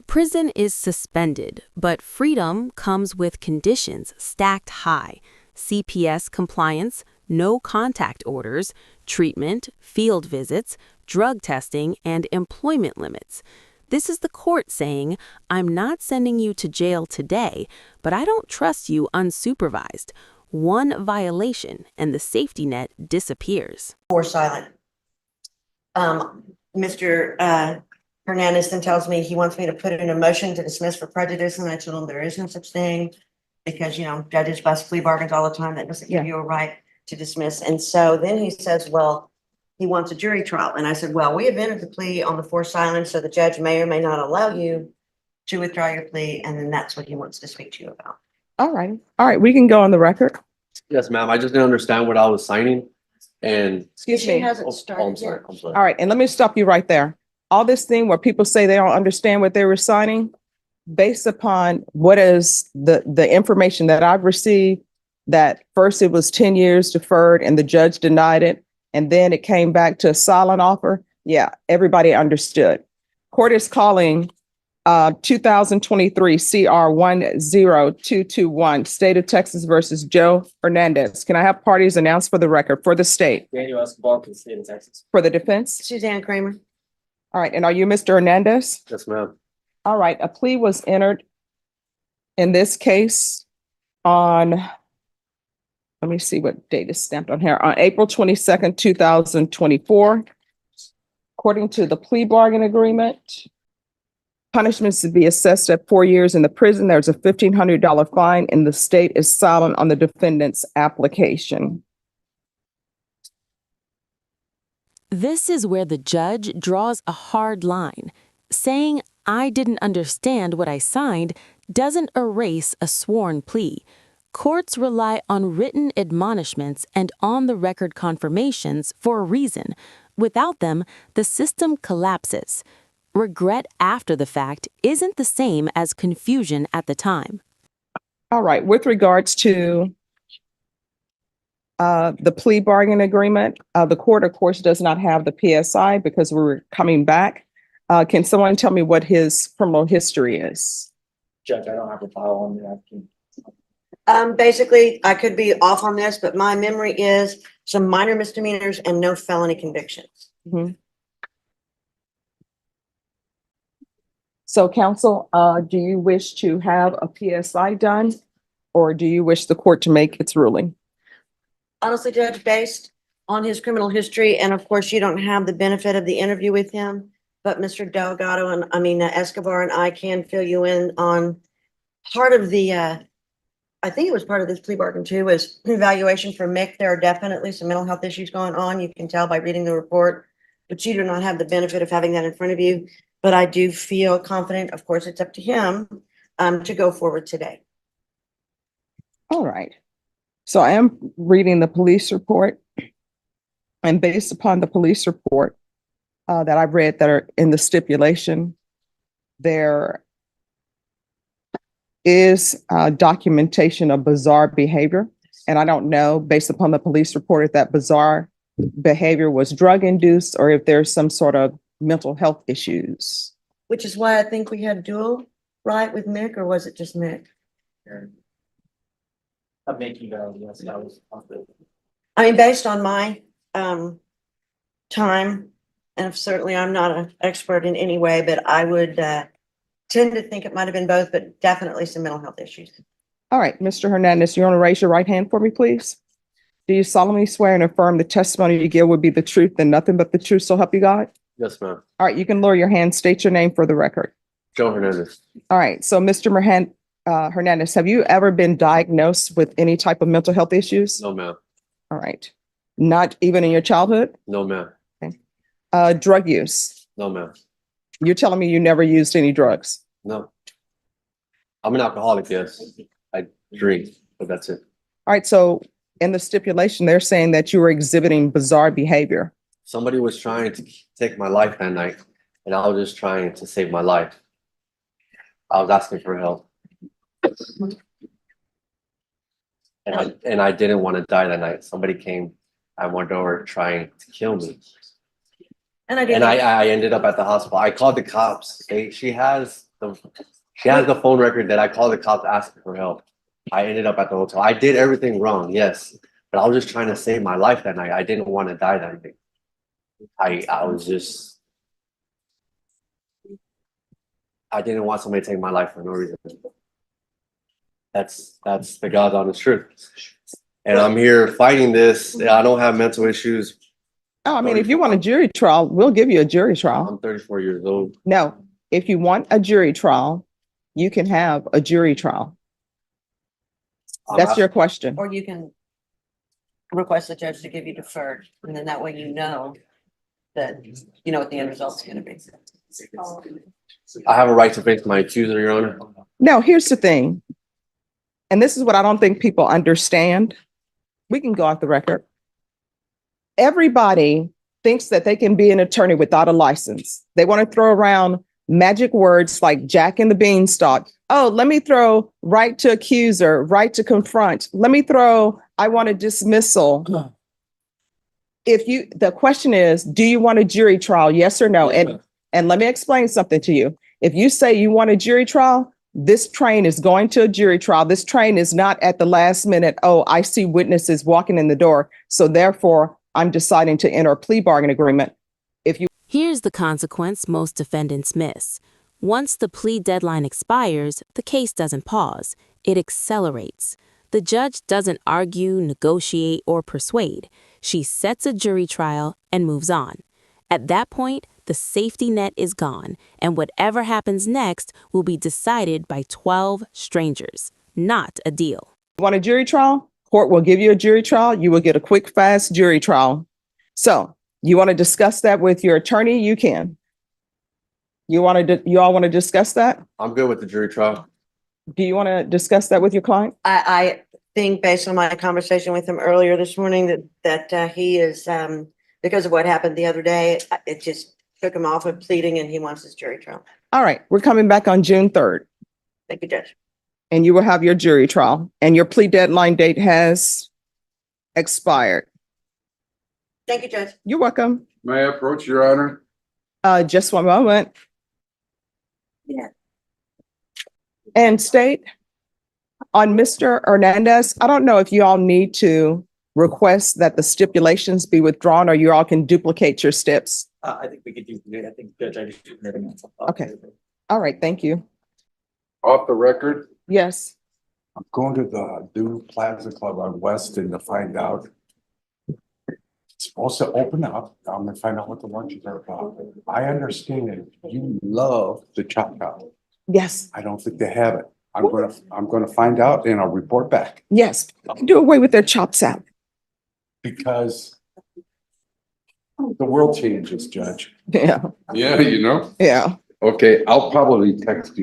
Prison is suspended, but freedom comes with conditions stacked high: CPS compliance, no contact orders, treatment, field visits, drug testing, and employment limits. This is the court saying, I'm not sending you to jail today, but I don't trust you unsupervised. One violation and the safety net disappears. Or silent. Mr. Hernandez then tells me he wants me to put in a motion to dismiss for prejudice, and I told him there is no such thing because, judges bust plea bargains all the time. That doesn't give you a right to dismiss. And so then he says, well, he wants a jury trial. And I said, well, we have entered the plea on the forced silence, so the judge may or may not allow you to withdraw your plea. And then that's what he wants to speak to you about. All right. All right. We can go on the record. Yes, ma'am. I just didn't understand what I was signing. And Excuse She me. hasn't I'm started sorry. yet. I'm sorry. All right. And let me stop you right there. All this thing where people say they don't understand what they were signing, based upon what is the information that I've received, that first it was 10 years deferred and the judge denied it. And then it came back to a silent offer. Yeah, everybody understood. Court is calling 2023 CR 10221, State of Texas versus Joe Hernandez. Can I have parties announced for the record for the state? Daniel Escobar for the state of Texas. For the defense? Suzanne Kramer. All right. And are you Mr. Hernandez? Yes, ma'am. All right. A plea was entered in this case on, let me see what date is stamped on here, on April 22nd, 2024. According to the plea bargain agreement, punishments to be assessed at 4 years in the prison. There's a $1,500 fine, and the state is silent on the defendant's application. This is where the judge draws a hard line. Saying, I didn't understand what I signed doesn't erase a sworn plea. Courts rely on written admonishments and on-the-record confirmations for a reason. Without them, the system collapses. Regret after the fact isn't the same as confusion at the time. All right. With regards to the plea bargain agreement, the court, of course, does not have the PSI because we're coming back. Can someone tell me what his criminal history is? Judge, I don't have a file on that. Basically, I could be off on this, but my memory is some minor misdemeanors and no felony convictions. Mhm. So counsel, do you wish to have a PSI done, or do you wish the court to make its ruling? Honestly, Judge, based on his criminal history, and of course, you don't have the benefit of the interview with him, but Mr. Delgado and Escobar and I can fill you in on part of the, I think it was part of this plea bargain too, was evaluation for Mick. There are definitely some mental health issues going on. You can tell by reading the report, but you do not have the benefit of having that in front of you. But I do feel confident, of course, it's up to him, to go forward today. All right. So I am reading the police report, and based upon the police report that I've read that are in the stipulation, there is documentation of bizarre behavior. And I don't know, based upon the police report, if that bizarre behavior was drug induced or if there's some sort of mental health issues. Which is why I think we had dual, right, with Mick, or was it just Mick? I'm making yes, that was. I mean, based on my time, and certainly I'm not an expert in any way, but I would tend to think it might have been both, but definitely some mental health issues. All right, Mr. Hernandez, you want to raise your right hand for me, please? Do you solemnly swear and affirm the testimony you give would be the truth and nothing but the truth, so help you God? Yes, ma'am. All right, you can lower your hand, state your name for the record. Joe Hernandez. All right, so Mr. Hernandez, have you ever been diagnosed with any type of mental health issues? No, ma'am. All right. Not even in your childhood? No, ma'am. Drug use? No, ma'am. You're telling me you never used any drugs? No. I'm an alcoholic, yes. I drink, but that's it. All right, so in the stipulation, they're saying that you were exhibiting bizarre behavior. Somebody was trying to take my life that night, and I was just trying to save my life. I was asking for help. And I didn't want to die that night. Somebody came at my door trying to kill me. And I did. And I ended up at the hospital. I called the cops. She has She has the phone record that I called the cops asking for help. I ended up at the hotel. I did everything wrong, yes, but I was just trying to save my life that night. I didn't want to die that night. I was just, I didn't want somebody to take my life for no reason. That's the God's honest truth. And I'm here fighting this. I don't have mental issues. Oh, I mean, if you want a jury trial, we'll give you a jury trial. I'm 34 years old. No, if you want a jury trial, you can have a jury trial. That's your question. Or you can request the judge to give you deferred, and then that way you know that, you know what the end result's gonna be. I have a right to face my accuser, Your Honor. Now, here's the thing. And this is what I don't think people understand. We can go off the record. Everybody thinks that they can be an attorney without a license. They want to throw around magic words like Jack and the Beanstalk. Oh, let me throw right to accuser, right to confront. Let me throw, I want a dismissal. The question is, do you want a jury trial? Yes or no? And let me explain something to you. If you say you want a jury trial, this train is going to a jury trial. This train is not at the last minute. Oh, I see witnesses walking in the door, so therefore I'm deciding to enter a plea bargain agreement. Here's the consequence most defendants miss. Once the plea deadline expires, the case doesn't pause. It accelerates. The judge doesn't argue, negotiate, or persuade. She sets a jury trial and moves on. At that point, the safety net is gone, and whatever happens next will be decided by 12 strangers, not a deal. You want a jury trial? Court will give you a jury trial. You will get a quick, fast jury trial. So you want to discuss that with your attorney? You can. You all want to discuss that? I'm good with the jury trial. Do you want to discuss that with your client? I think based on my conversation with him earlier this morning that he is, because of what happened the other day, it just took him off of pleading and he wants his jury trial. All right, we're coming back on June 3rd. Thank you, Judge. And you will have your jury trial, and your plea deadline date has expired. Thank you, Judge. You're welcome. May I approach, Your Honor? Just one moment. Yeah. And state on Mr. Hernandez, I don't know if you all need to request that the stipulations be withdrawn, or you all can duplicate your steps. I think we could do, I think Judge, I just. Okay. All right, thank you. Off the record, Yes. I'm going to the new Plaza Club on Weston to find out. It's supposed to open up. I'm gonna find out what the lunches are about. I understand you love the chop house. Yes. I don't think they have it. I'm gonna find out and I'll report back Yes. Do away with their chop salad. because the world changes, Judge. Yeah. Yeah, you know? Yeah. Okay, I'll probably text you.